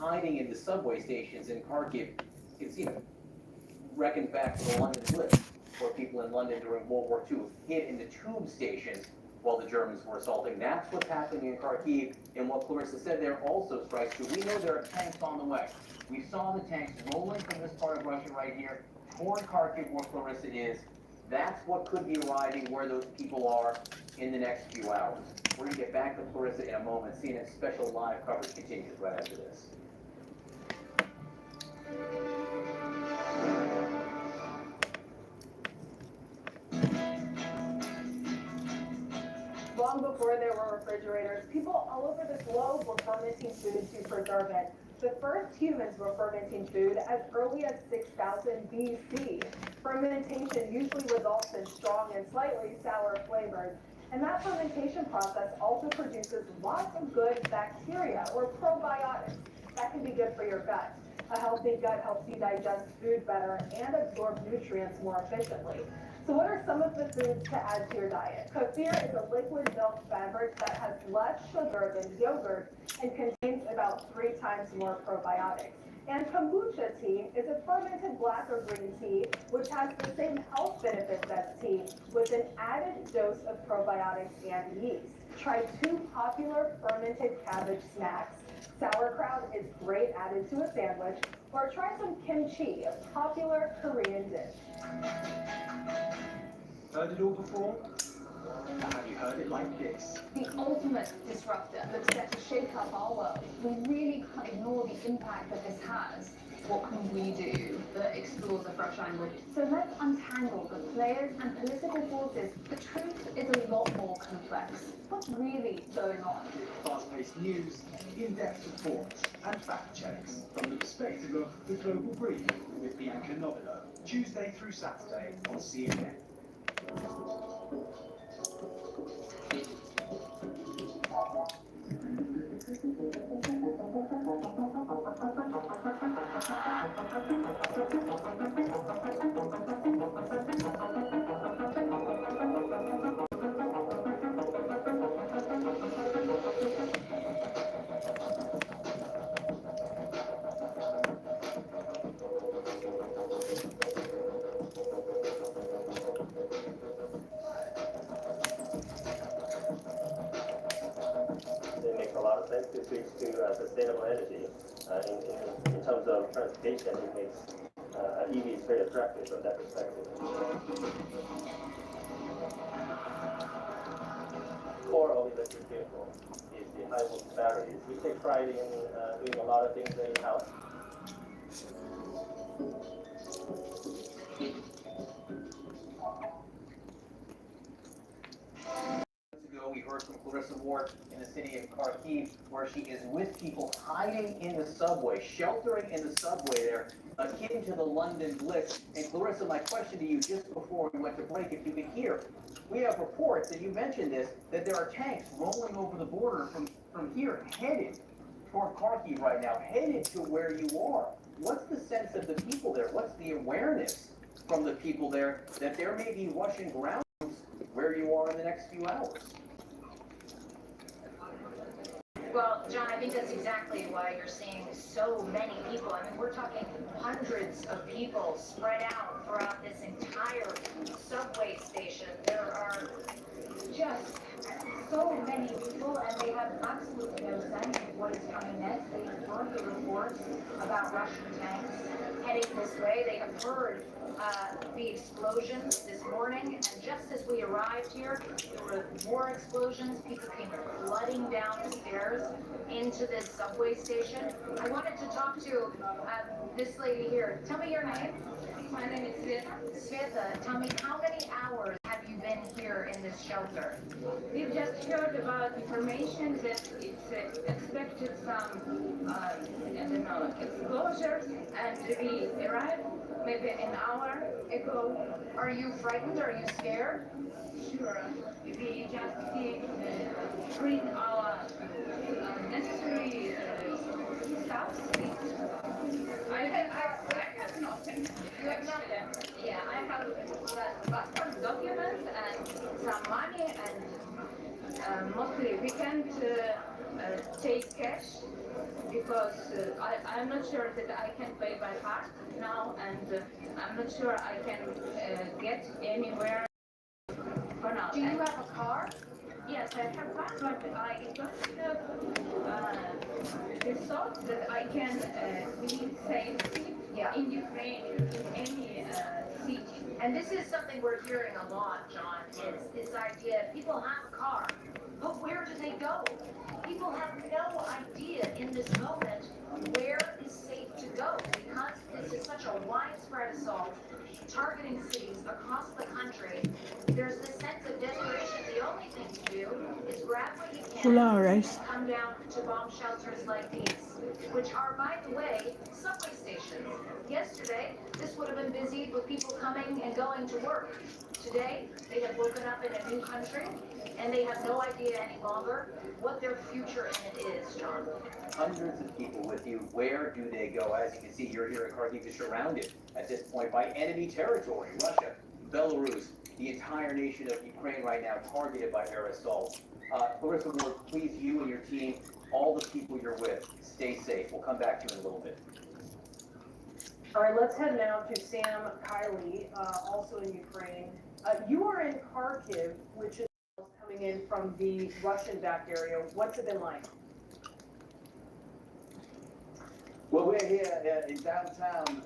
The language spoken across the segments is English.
hiding in the subway stations in Kharkiv. It's reckons back to the London Blitz, where people in London during World War II hid in the tube stations while the Germans were assaulting. That's what's happening in Kharkiv, and what Clarissa said there also strikes true. We know there are tanks on the way. We saw the tanks rolling from this part of Russia right here toward Kharkiv, where Clarissa is. That's what could be arriving where those people are in the next few hours. We're going to get back to Clarissa in a moment. CNN's special live coverage continues right after this. Long before there were refrigerators, people all over the globe were fermenting food to preserve it. The first humans were fermenting food as early as 6000 BC. Fermentation usually results in strong and slightly sour flavors. And that fermentation process also produces lots of good bacteria or probiotics that can be good for your gut. A healthy gut helps you digest food better and absorb nutrients more efficiently. So what are some of the foods to add to your diet? Kefir is a liquid milk beverage that has less sugar than yogurt and contains about 3 times more probiotics. And kombucha tea is a fermented black or green tea, which has the same health benefits as tea, with an added dose of probiotics and yeast. Try 2 popular fermented cabbage snacks. Sauerkraut is great added to a sandwich, or try some kimchi, a popular Korean dish. Heard it all before? Or have you heard it like this? The ultimate disruptor that's set to shake up our world. We really can't ignore the impact that this has. What can we do that explores a fresh angle? So let's untangle the players and political forces. The truth is a lot more complex. What's really going on? Fast-paced news, in-depth reports, and fact checks from the perspective of the Global Brief with Bianca Novello, Tuesday through Saturday on CNN. It makes a lot of sense to switch to sustainable energy. In terms of transportation, it makes EV is very attractive from that perspective. Core of electric vehicle is the high voltage batteries. We take pride in doing a lot of things in-house. We heard from Clarissa Ward in the city of Kharkiv, where she is with people hiding in the subway, sheltering in the subway there, akin to the London Blitz. And Clarissa, my question to you just before we went to break, if you could hear, we have reports, and you mentioned this, that there are tanks rolling over the border from here, headed toward Kharkiv right now, headed to where you are. What's the sense of the people there? What's the awareness from the people there that there may be Russian ground where you are in the next few hours? Well, John, I think that's exactly why you're seeing so many people. I mean, we're talking hundreds of people spread out throughout this entire subway station. There are just so many people, and they have absolutely no sense of what is coming next. They have heard the reports about Russian tanks heading this way. They have heard the explosions this morning, and just as we arrived here, there were more explosions. People came flooding down the stairs into this subway station. I wanted to talk to this lady here. Tell me your name. My name is Sveta. Sveta, tell me, how many hours have you been here in this shelter? We've just heard about information that it's expected some, I don't know, exposures, and we arrived maybe an hour ago. Are you frightened? Are you scared? Sure. We just bring our necessary stuff. I have nothing. You have nothing? Yeah, I have passport documents and some money, and Mostly we can't take cash because I'm not sure that I can pay by card now, and I'm not sure I can get anywhere for now. Do you have a car? Yes, I have one, but I don't have the thought that I can be safe in Ukraine, in any city. And this is something we're hearing a lot, John, is this idea, people have a car, but where do they go? People have no idea in this moment where is safe to go, because this is such a widespread assault targeting cities across the country. There's this sense of desperation. The only thing to do is grab what you can and come down to bomb shelters like these, which are, by the way, subway stations. Yesterday, this would have been busy with people coming and going to work. Today, they have woken up in a new country, and they have no idea any longer what their future in it is, John. Hundreds of people with you. Where do they go? As you can see, you're here in Kharkiv is surrounded at this point by enemy territory. Russia, Belarus, the entire nation of Ukraine right now targeted by air assault. Clarissa Ward, please, you and your team, all the people you're with, stay safe. We'll come back to you in a little bit. All right, let's head now to Sam Kiley, also in Ukraine. You are in Kharkiv, which is coming in from the Russian-backed area. What's it been like? Well, we're here in downtown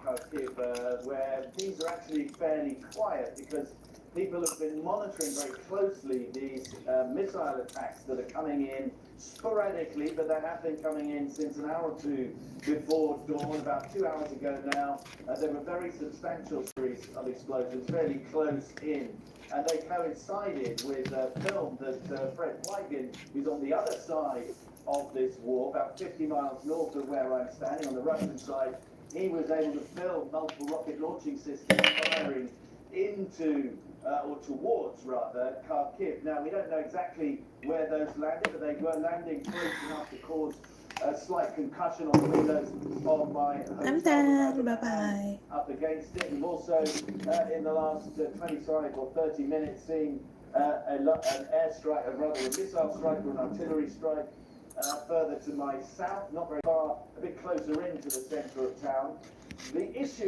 Kharkiv, where things are actually fairly quiet because people have been monitoring very closely these missile attacks that are coming in sporadically, but they have been coming in since an hour or two before dawn, about 2 hours ago now. There were very substantial series of explosions fairly close in, and they coincided with a film that Fred Weigand, who's on the other side of this war, about 50 miles north of where I'm standing on the Russian side, he was able to film multiple rocket launching systems firing into, or towards rather, Kharkiv. Now, we don't know exactly where those landed, but they were landing close enough to cause a slight concussion on the windows of my hotel. Bye-bye. Up against it. We've also, in the last 25 or 30 minutes, seen an airstrike, or rather a missile strike or an artillery strike further to my south, not very far, a bit closer into the centre of town. The issue